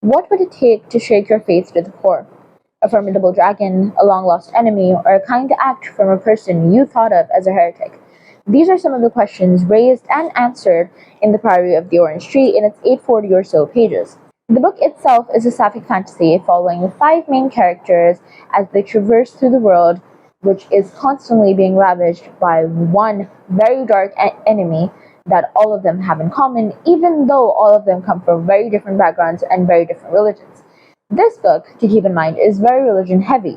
What would it take to shake your faith to the core? A formidable dragon, a long-lost enemy, or a kind act from a person you thought of as a heretic? These are some of the questions raised and answered in The Priory of the Orange Tree in its 840 or so pages. The book itself is a sapphic fantasy following 5 main characters as they traverse through the world, which is constantly being ravaged by one very dark enemy that all of them have in common, even though all of them come from very different backgrounds and very different religions. This book, to keep in mind, is very religion heavy.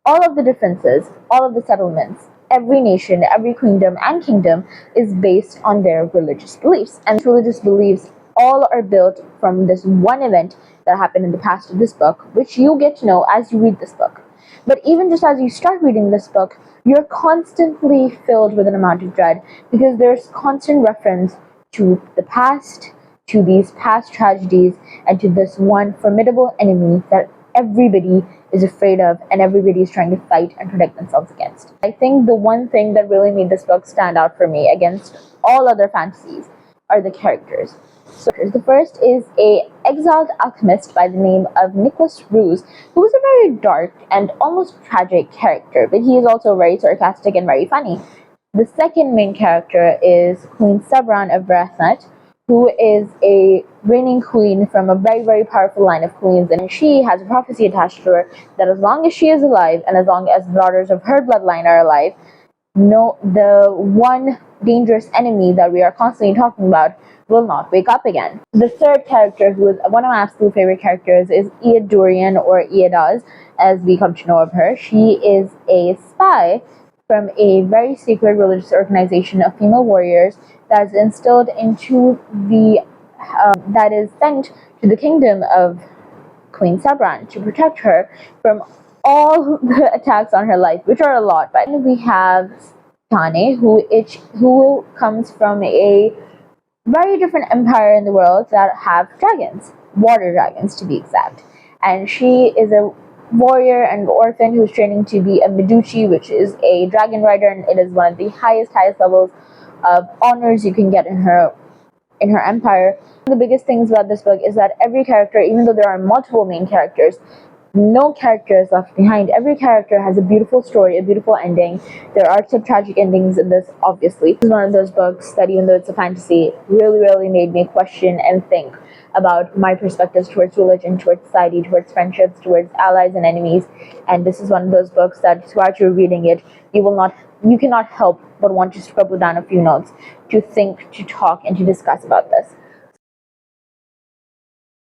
All of the differences, all of the settlements, every nation, every queendom and kingdom is based on their religious beliefs. And religious beliefs all are built from this one event that happened in the past of this book, which you get to know as you read this book. But even just as you start reading this book, you're constantly filled with an amount of dread because there's constant reference to the past, to these past tragedies, and to this one formidable enemy that everybody is afraid of and everybody is trying to fight and protect themselves against. I think the one thing that really made this book stand out for me against all other fantasies are the characters. So the first is a exiled alchemist by the name of Nicholas Ruse, who is a very dark and almost tragic character, but he is also very sarcastic and very funny. The second main character is Queen Sabran of Brathnut, who is a reigning queen from a very, very powerful line of queens, and she has a prophecy attached to her that as long as she is alive and as long as the daughters of her bloodline are alive, the one dangerous enemy that we are constantly talking about will not wake up again. The third character, who is one of my absolute favorite characters, is Dorian, or Eadaz, as we come to know of her. She is a spy from a very secret religious organization of female warriors that is instilled into that is sent to the kingdom of Queen Sabran to protect her from all the attacks on her life, which are a lot. But we have Tane, who comes from a very different empire in the world that have dragons, water dragons to be exact. And she is a warrior and orphan who's training to be a Meduchi, which is a dragon rider, and it is one of the highest levels of honors you can get in her empire. The biggest things about this book is that every character, even though there are multiple main characters, no character is left behind. Every character has a beautiful story, a beautiful ending. There are some tragic endings in this, obviously. This is one of those books that, even though it's a fantasy, really made me question and think about my perspectives towards religion, towards society, towards friendships, towards allies and enemies. And this is one of those books that throughout you're reading it, you cannot help but want to scribble down a few notes to think, to talk, and to discuss about this.